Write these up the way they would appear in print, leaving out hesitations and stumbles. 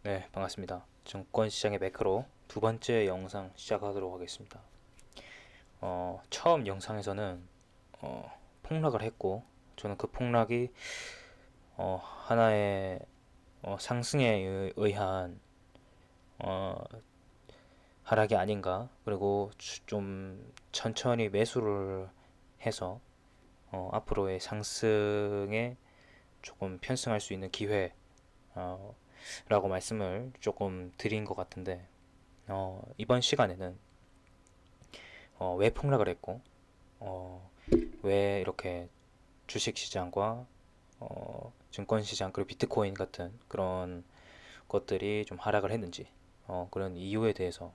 네, 반갑습니다. 증권시장의 매크로 두 번째 영상 시작하도록 하겠습니다. 처음 영상에서는 폭락을 했고, 저는 그 폭락이 하나의 상승에 의한 어, 하락이 아닌가, 그리고 좀 천천히 매수를 해서 앞으로의 상승에 조금 편승할 수 있는 기회 라고 말씀을 조금 드린 것 같은데, 이번 시간에는 왜 폭락을 했고, 어, 왜 이렇게 주식시장과 증권시장 그리고 비트코인 같은 그런 것들이 좀 하락을 했는지, 그런 이유에 대해서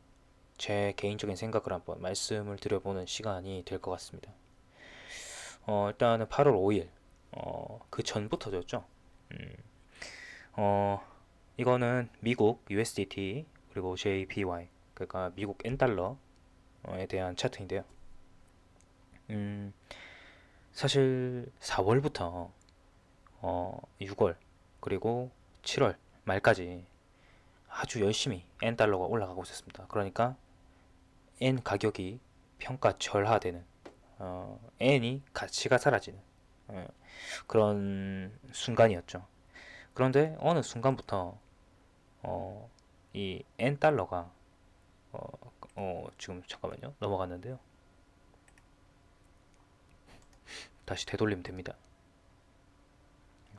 제 개인적인 생각을 한번 말씀을 드려보는 시간이 될 것 같습니다. 일단은 8월 5일 그 전부터였죠. 음, 어, 이거는 미국 USDT 그리고 JPY, 그러니까 미국 N달러에 대한 차트인데요. 음, 사실 4월부터 6월 그리고 7월 말까지 아주 열심히 N달러가 올라가고 있었습니다. 그러니까 N 가격이 평가절하되는, N이 가치가 사라지는 그런 순간이었죠. 그런데 어느 순간부터 어, 이 N달러가 지금 잠깐만요, 넘어갔는데요. 다시 되돌리면 됩니다.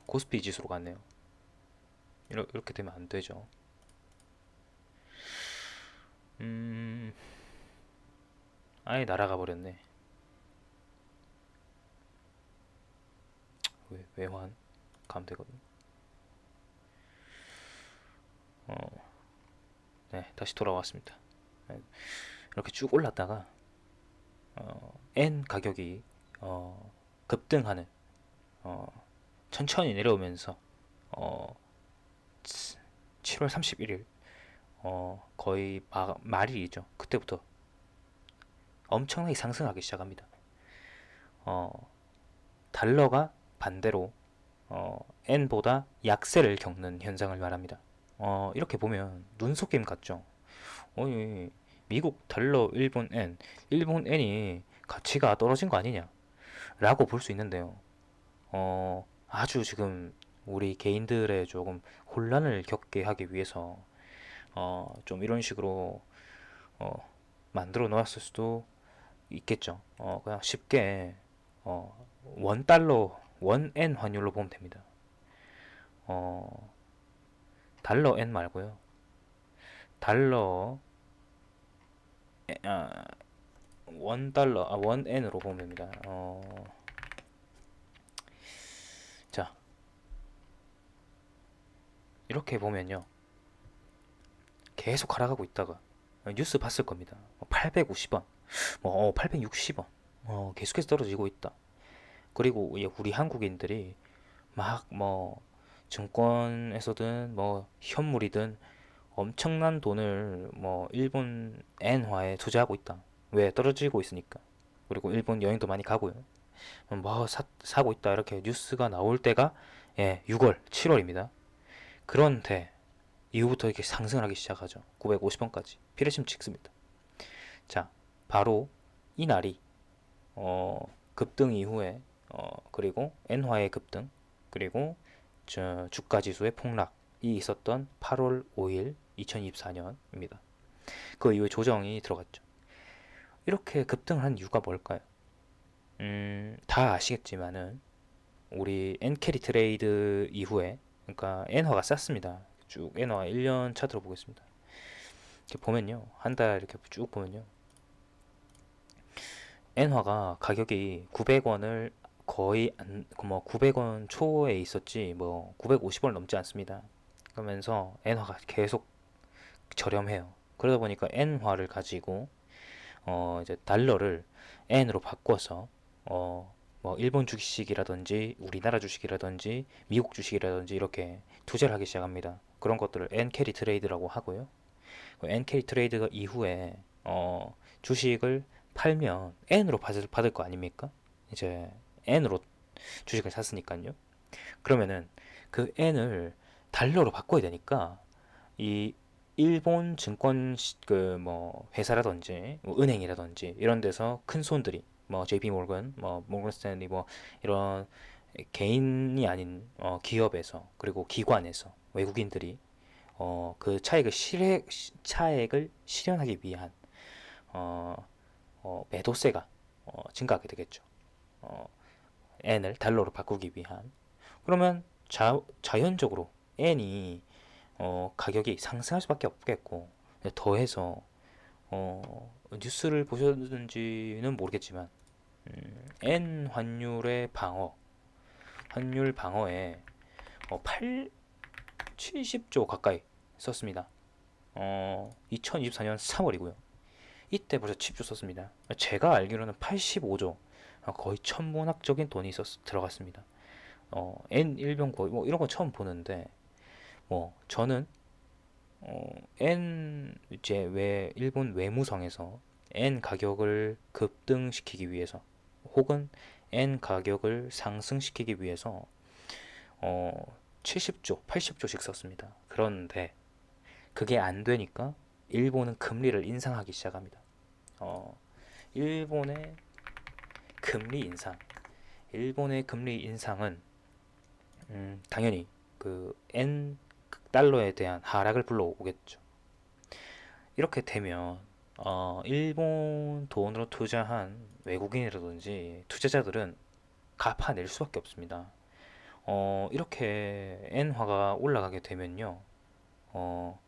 코스피 지수로 갔네요. 이렇게 되면 안 되죠. 음, 아예 날아가 버렸네. 외환 가면 되거든. 네, 다시 돌아왔습니다. 네, 이렇게 쭉 올랐다가 N 가격이 급등하는, 어, 천천히 내려오면서 어, 7월 31일 거의 말일이죠. 그때부터 엄청나게 상승하기 시작합니다. 어, 달러가 반대로 N보다 약세를 겪는 현상을 말합니다. 이렇게 보면 눈속임 같죠. 이 미국 달러, 일본 N이 가치가 떨어진 거 아니냐? 라고 볼 수 있는데요. 아주 지금 우리 개인들의 조금 혼란을 겪게 하기 위해서 좀 이런 식으로 어, 만들어 놓았을 수도 있겠죠. 그냥 쉽게 원 달러, 원 N 환율로 보면 됩니다. 어, 달러 N 말고요. 달러 원 달러, 원 N으로 보면 됩니다. 자, 이렇게 보면요. 계속 하락하고 있다가 뉴스 봤을 겁니다. 850원, 860원, 계속해서 떨어지고 있다. 그리고 우리 한국인들이 막 증권에서든 현물이든 엄청난 돈을 일본 엔화에 투자하고 있다. 왜? 떨어지고 있으니까. 그리고 일본 여행도 많이 가고요. 사고 있다 이렇게 뉴스가 나올 때가 6월, 7월입니다. 그런데 이후부터 이렇게 상승을 하기 시작하죠. 950원까지 피레심 찍습니다. 자, 바로 이 날이 급등 이후에 그리고 엔화의 급등, 그리고 주가 지수의 폭락이 있었던 8월 5일 2024년입니다. 그 이후에 조정이 들어갔죠. 이렇게 급등을 한 이유가 뭘까요? 다 아시겠지만은 우리 엔캐리 트레이드 이후에, 그러니까 엔화가 쌌습니다. 쭉 엔화 1년 차트로 보겠습니다. 이렇게 보면요, 한 달 이렇게 쭉 보면요, 엔화가 가격이 900원을 거의 900원 초에 있었지 950원 넘지 않습니다. 그러면서 엔화가 계속 저렴해요. 그러다 보니까 엔화를 가지고 이제 달러를 엔으로 바꿔서 일본 주식이라든지 우리나라 주식이라든지 미국 주식이라든지 이렇게 투자를 하기 시작합니다. 그런 것들을 엔 캐리 트레이드라고 하고요. 엔 캐리 트레이드 이후에 주식을 팔면 N으로 받을 거 아닙니까? 이제 N으로 주식을 샀으니까요. 그러면은 그 N을 달러로 바꿔야 되니까 이 일본 증권 그 뭐 회사라든지 뭐 은행이라든지 이런 데서 큰 손들이 뭐 JP 모건, 뭐 모건 스탠리 뭐 이런 개인이 아닌 기업에서 그리고 기관에서 외국인들이 그 차액을 실현하기 위한 어, 매도세가 증가하게 되겠죠. 어, N을 달러로 바꾸기 위한. 그러면 자연적으로 N이 가격이 상승할 수밖에 없겠고, 더해서 뉴스를 보셨는지는 모르겠지만 N 환율 방어에 70조 가까이 썼습니다. 2024년 3월이고요. 이때 벌써 10조 썼습니다. 제가 알기로는 85조, 거의 천문학적인 돈이 들어갔습니다. N 일병고 뭐 이런 거 처음 보는데 뭐 저는 N 이제 왜 일본 외무성에서 N 가격을 급등시키기 위해서 혹은 N 가격을 상승시키기 위해서 어 70조, 80조씩 썼습니다. 그런데 그게 안 되니까 일본은 금리를 인상하기 시작합니다. 어 일본의 금리 인상, 일본의 금리 인상은 당연히 그 N 달러에 대한 하락을 불러오겠죠. 이렇게 되면 일본 돈으로 투자한 외국인이라든지 투자자들은 갚아낼 수밖에 없습니다. 이렇게 엔화가 올라가게 되면요. 어,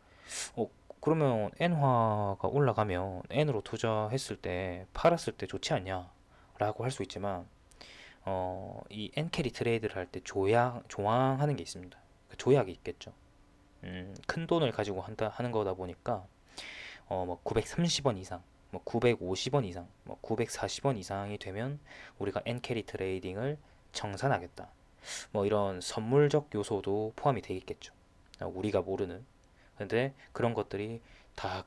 어, 그러면 엔화가 올라가면 N으로 투자했을 때 팔았을 때 좋지 않냐? 라고 할 수 있지만 이 N캐리 트레이드를 할 때 조항하는 게 있습니다. 그 조약이 있겠죠. 큰 돈을 가지고 하는 거다 보니까 뭐 930원 이상, 뭐 950원 이상, 뭐 940원 이상이 되면 우리가 N캐리 트레이딩을 정산하겠다. 뭐 이런 선물적 요소도 포함이 되겠죠. 우리가 모르는. 근데 그런 것들이 다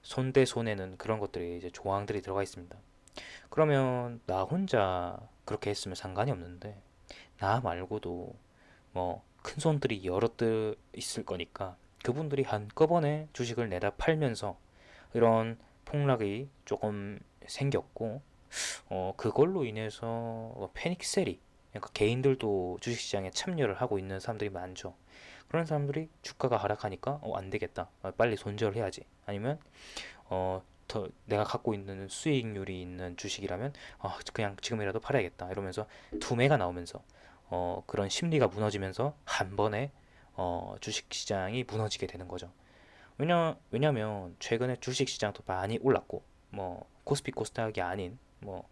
손대 손에는 그런 것들이 이제 조항들이 들어가 있습니다. 그러면 나 혼자 그렇게 했으면 상관이 없는데 나 말고도 뭐 큰 손들이 여럿들 있을 거니까 그분들이 한꺼번에 주식을 내다 팔면서 이런 폭락이 조금 생겼고 그걸로 인해서 패닉셀이, 그러니까 개인들도 주식시장에 참여를 하고 있는 사람들이 많죠. 그런 사람들이 주가가 하락하니까 안 되겠다, 빨리 손절을 해야지. 아니면 더 내가 갖고 있는 수익률이 있는 주식이라면 그냥 지금이라도 팔아야겠다 이러면서 투매가 나오면서 그런 심리가 무너지면서 한 번에 주식시장이 무너지게 되는 거죠. 왜냐면 최근에 주식시장도 많이 올랐고 뭐 코스피 코스닥이 아닌 뭐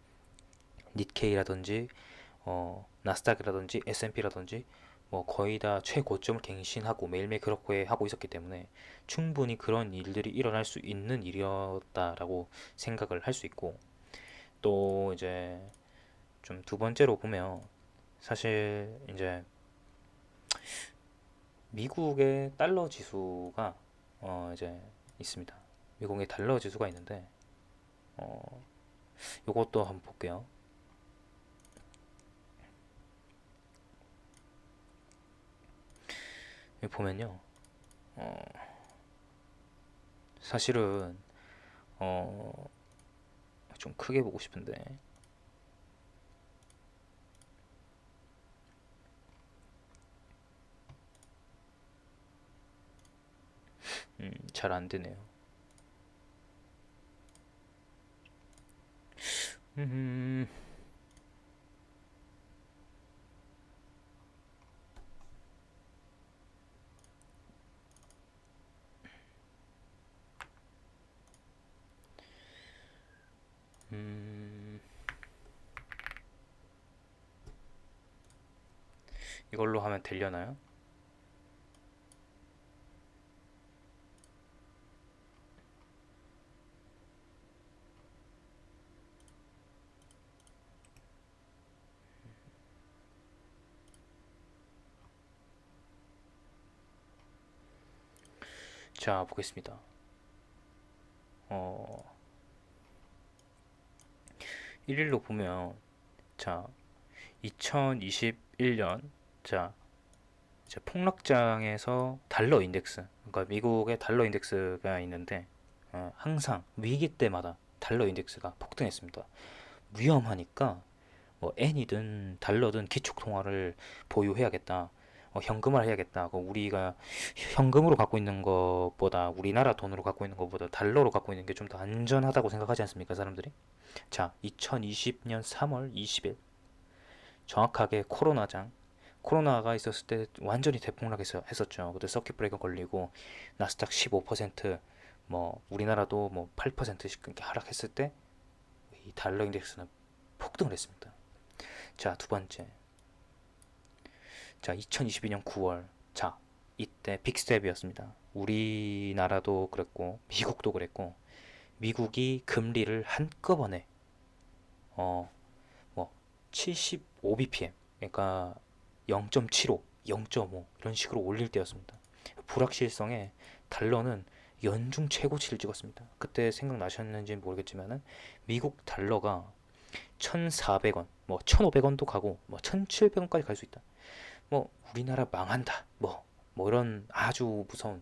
니케이라든지 나스닥이라든지 S&P라든지 뭐 거의 다 최고점을 갱신하고 매일매일 그렇게 하고 있었기 때문에 충분히 그런 일들이 일어날 수 있는 일이었다라고 생각을 할 수 있고, 또 이제 좀 두 번째로 보면 사실 이제 미국의 달러 지수가 이제 있습니다. 미국의 달러 지수가 있는데 요것도 한번 볼게요. 여기 보면요. 사실은 어, 좀 크게 보고 싶은데 잘 안 되네요. 음, 음, 이걸로 하면 되려나요? 자, 보겠습니다. 어, 1일로 보면 자, 2021년 자, 이제 폭락장에서 달러 인덱스, 그러니까 미국의 달러 인덱스가 있는데 항상 위기 때마다 달러 인덱스가 폭등했습니다. 위험하니까 뭐 엔이든 달러든 기축 통화를 보유해야겠다. 현금화 해야겠다. 우리가 현금으로 갖고 있는 것보다 우리나라 돈으로 갖고 있는 것보다 달러로 갖고 있는 게 좀 더 안전하다고 생각하지 않습니까, 사람들이? 자, 2020년 3월 20일 정확하게 코로나가 있었을 때 완전히 대폭락했었죠. 그때 서킷 브레이커 걸리고 나스닥 15%, 뭐 우리나라도 뭐 8%씩 이렇게 하락했을 때 이 달러 인덱스는 폭등을 했습니다. 자, 두 번째. 자, 2022년 9월. 자, 이때 빅스텝이었습니다. 우리나라도 그랬고 미국도 그랬고 미국이 금리를 한꺼번에 어 뭐 75bpm, 그러니까 0.75, 0.5 이런 식으로 올릴 때였습니다. 불확실성에 달러는 연중 최고치를 찍었습니다. 그때 생각나셨는지는 모르겠지만은 미국 달러가 1,400원, 뭐 1,500원도 가고 뭐 1,700원까지 갈 수 있다. 뭐 우리나라 망한다. 뭐 이런 아주 무서운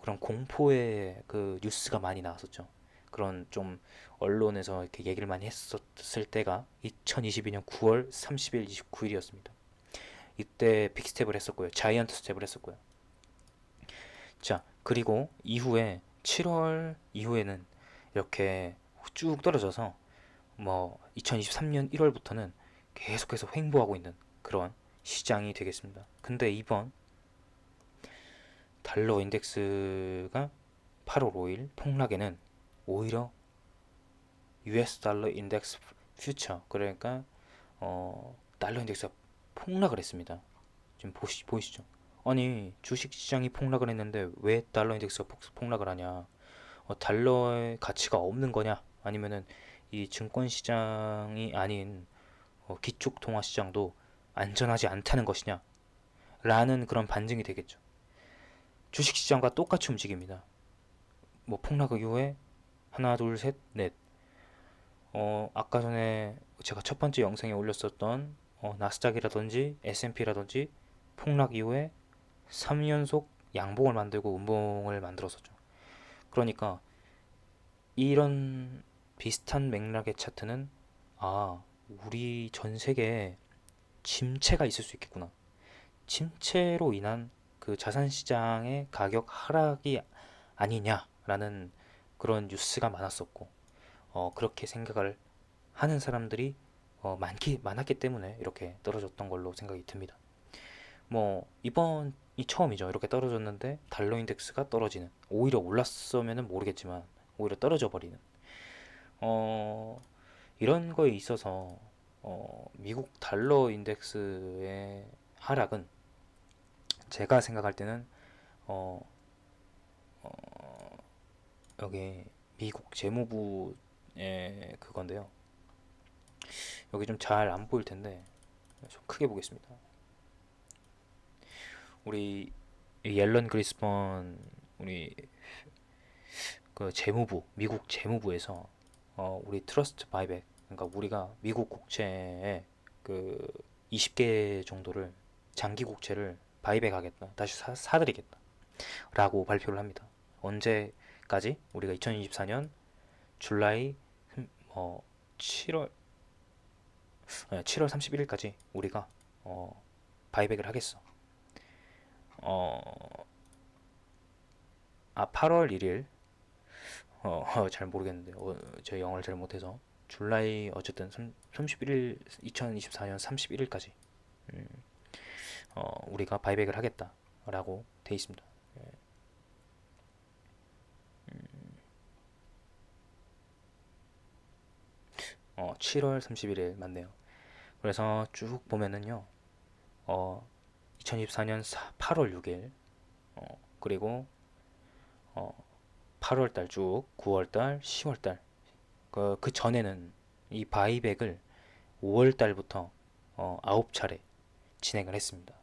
그런 공포의 그 뉴스가 많이 나왔었죠. 그런 좀 언론에서 이렇게 얘기를 많이 했었을 때가 2022년 9월 30일, 29일이었습니다. 이때 빅스텝을 했었고요. 자이언트 스텝을 했었고요. 자, 그리고 이후에 7월 이후에는 이렇게 쭉 떨어져서 뭐 2023년 1월부터는 계속해서 횡보하고 있는 그런 시장이 되겠습니다. 근데 이번 달러 인덱스가 8월 5일 폭락에는 오히려 US 달러 인덱스 퓨처, 그러니까 달러 인덱스가 폭락을 했습니다. 지금 보이시죠? 아니, 주식시장이 폭락을 했는데 왜 달러 인덱스가 폭락을 하냐? 달러의 가치가 없는 거냐? 아니면은 이 증권시장이 아닌 기축통화시장도 안전하지 않다는 것이냐? 라는 그런 반증이 되겠죠. 주식시장과 똑같이 움직입니다. 뭐 폭락 이후에 하나, 둘, 셋, 넷. 아까 전에 제가 첫 번째 영상에 올렸었던 나스닥이라든지 S&P라든지 폭락 이후에 3연속 양봉을 만들고 음봉을 만들었었죠. 그러니까 이런 비슷한 맥락의 차트는 우리 전 세계에 침체가 있을 수 있겠구나. 침체로 인한 그 자산 시장의 가격 하락이 아니냐라는 그런 뉴스가 많았었고, 그렇게 생각을 하는 사람들이 많았기 때문에 이렇게 떨어졌던 걸로 생각이 듭니다. 뭐 이번이 처음이죠. 이렇게 떨어졌는데 달러 인덱스가 떨어지는, 오히려 올랐으면 모르겠지만 오히려 떨어져 버리는 어, 이런 거에 있어서 미국 달러 인덱스의 하락은 제가 생각할 때는 어, 여기 미국 재무부의 그건데요. 여기 좀 잘 안 보일 텐데 좀 크게 보겠습니다. 우리 옐런 그리스번, 우리 그 재무부, 미국 재무부에서 우리 트러스트 바이백, 그러니까 우리가 미국 국채에 그 20개 정도를, 장기 국채를 바이백 하겠다, 다시 사드리겠다 라고 발표를 합니다. 언제까지? 우리가 2024년 줄라이 7월 7월 31일까지 우리가 바이백을 하겠어. 8월 1일, 잘 모르겠는데, 제 영어를 잘 못해서. 줄라이, 어쨌든 31일, 2024년 31일까지 우리가 바이백을 하겠다라고 돼 있습니다. 7월 31일 맞네요. 그래서 쭉 보면은요, 2024년 8월 6일, 그리고 8월달 쭉, 9월달, 10월달, 그 전에는 이 바이백을 5월달부터 9차례 진행을 했습니다.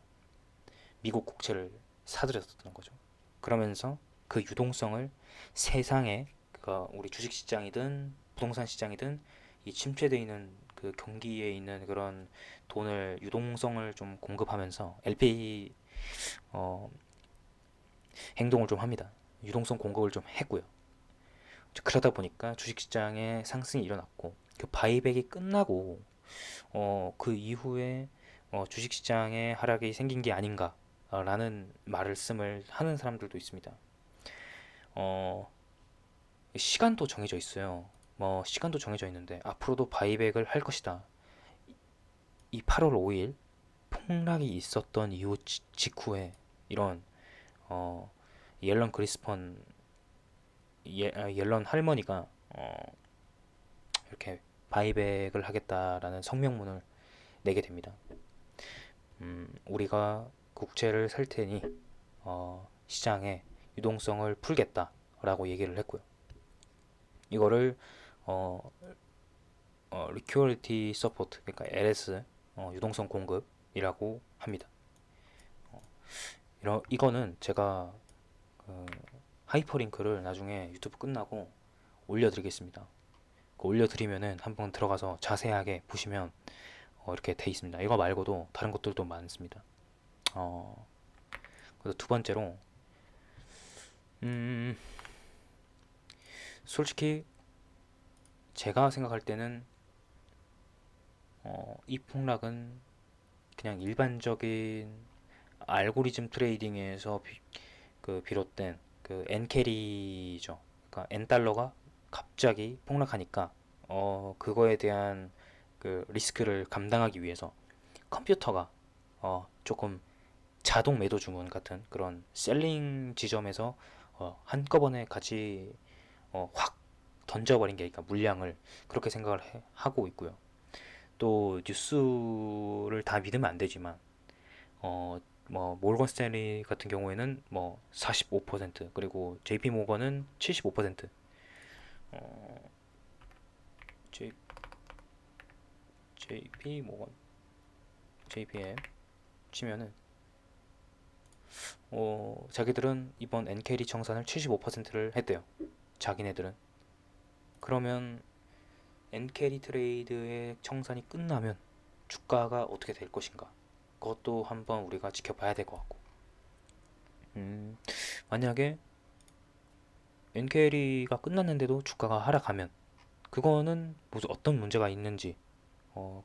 미국 국채를 사들였던 거죠. 그러면서 그 유동성을 세상에, 우리 주식시장이든 부동산 시장이든 이 침체되어 있는 그 경기에 있는 그런 돈을, 유동성을 좀 공급하면서 LP 어, 행동을 좀 합니다. 유동성 공급을 좀 했고요. 그러다 보니까 주식시장에 상승이 일어났고 그 바이백이 끝나고 그 이후에 주식시장에 하락이 생긴 게 아닌가라는 말씀을 하는 사람들도 있습니다. 어, 시간도 정해져 있어요. 시간도 정해져 있는데 앞으로도 바이백을 할 것이다. 이 8월 5일 폭락이 있었던 이후 직후에 이런 어, 옐런 그리스펀 옐런 할머니가 이렇게 바이백을 하겠다라는 성명문을 내게 됩니다. 우리가 국채를 살 테니 시장에 유동성을 풀겠다라고 얘기를 했고요. 이거를 어, Liquidity Support, 그러니까 LS, 유동성 공급이라고 합니다. 이거는 제가 그 하이퍼링크를 나중에 유튜브 끝나고 올려드리겠습니다. 올려드리면은 한번 들어가서 자세하게 보시면 이렇게 돼 있습니다. 이거 말고도 다른 것들도 많습니다. 그래서 두 번째로 음, 솔직히 제가 생각할 때는 이 폭락은 그냥 일반적인 알고리즘 트레이딩에서 비롯된 그 엔캐리죠. 그러니까 엔달러가 갑자기 폭락하니까 그거에 대한 그 리스크를 감당하기 위해서 컴퓨터가 조금 자동 매도 주문 같은 그런 셀링 지점에서 한꺼번에 같이 확 던져버린 게, 그러니까 물량을 그렇게 생각을 하고 있고요. 또 뉴스를 다 믿으면 안 되지만 모건 스탠리 같은 경우에는 45%, 그리고 JP 모건은 75%, J, JP 모건, JPM 치면은 자기들은 이번 엔캐리 청산을 75%를 했대요. 자기네들은. 그러면 엔캐리 트레이드의 청산이 끝나면 주가가 어떻게 될 것인가? 그것도 한번 우리가 지켜봐야 될 것 같고. 음, 만약에 엔캐리가 끝났는데도 주가가 하락하면 그거는 무슨 어떤 문제가 있는지,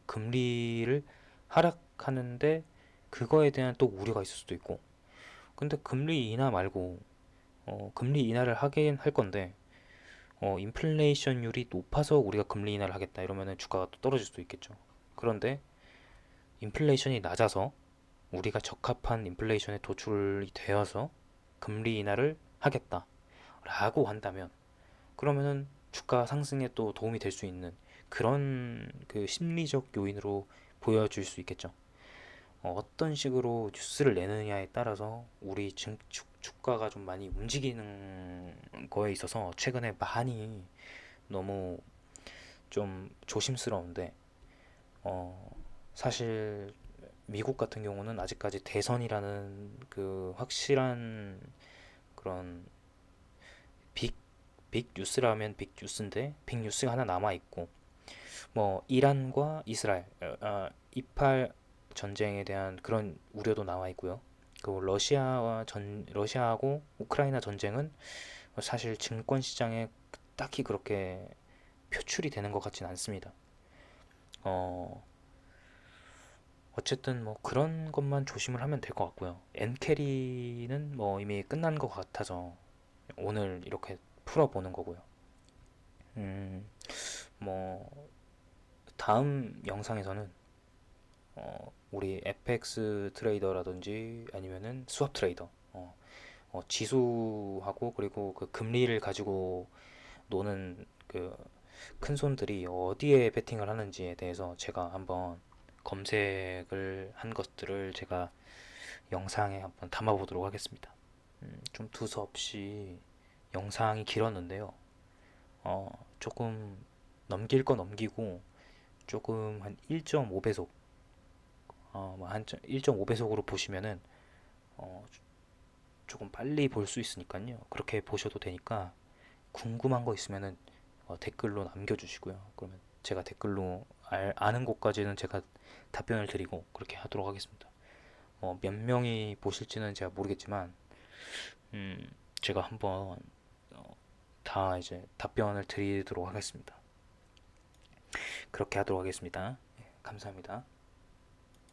금리를 하락하는데 그거에 대한 또 우려가 있을 수도 있고. 근데 금리 인하 말고 금리 인하를 하긴 할 건데 인플레이션율이 높아서 우리가 금리 인하를 하겠다 이러면은 주가가 또 떨어질 수도 있겠죠. 그런데 인플레이션이 낮아서 우리가 적합한 인플레이션에 도출이 되어서 금리 인하를 하겠다라고 한다면, 그러면은 주가 상승에 또 도움이 될 수 있는 그런 그 심리적 요인으로 보여줄 수 있겠죠. 어떤 식으로 뉴스를 내느냐에 따라서 우리 주가가 좀 많이 움직이는 거에 있어서 최근에 많이 너무 좀 조심스러운데, 어, 사실 미국 같은 경우는 아직까지 대선이라는 그 확실한 그런 빅, 빅 뉴스라면 빅 뉴스인데 빅 뉴스가 하나 남아 있고, 이란과 이스라엘, 이팔 전쟁에 대한 그런 우려도 나와 있고요. 그 러시아하고 우크라이나 전쟁은 사실 증권 시장에 딱히 그렇게 표출이 되는 것 같진 않습니다. 어, 어쨌든 그런 것만 조심을 하면 될 것 같고요. 엔캐리는 이미 끝난 것 같아서 오늘 이렇게 풀어보는 거고요. 음, 뭐 다음 영상에서는 우리 FX 트레이더라든지 아니면은 수합 트레이더, 지수하고 그리고 그 금리를 가지고 노는 그 큰 손들이 어디에 베팅을 하는지에 대해서 제가 한번 검색을 한 것들을 제가 영상에 한번 담아보도록 하겠습니다. 좀 두서없이 영상이 길었는데요. 조금 넘길 거 넘기고 조금 한 1.5배속, 한 1.5배속으로 보시면은 어, 조금 빨리 볼 수 있으니까요. 그렇게 보셔도 되니까 궁금한 거 있으면은 댓글로 남겨주시고요. 그러면 제가 댓글로 아는 곳까지는 제가 답변을 드리고 그렇게 하도록 하겠습니다. 몇 명이 보실지는 제가 모르겠지만 제가 한번 다 이제 답변을 드리도록 하겠습니다. 그렇게 하도록 하겠습니다. 예, 감사합니다.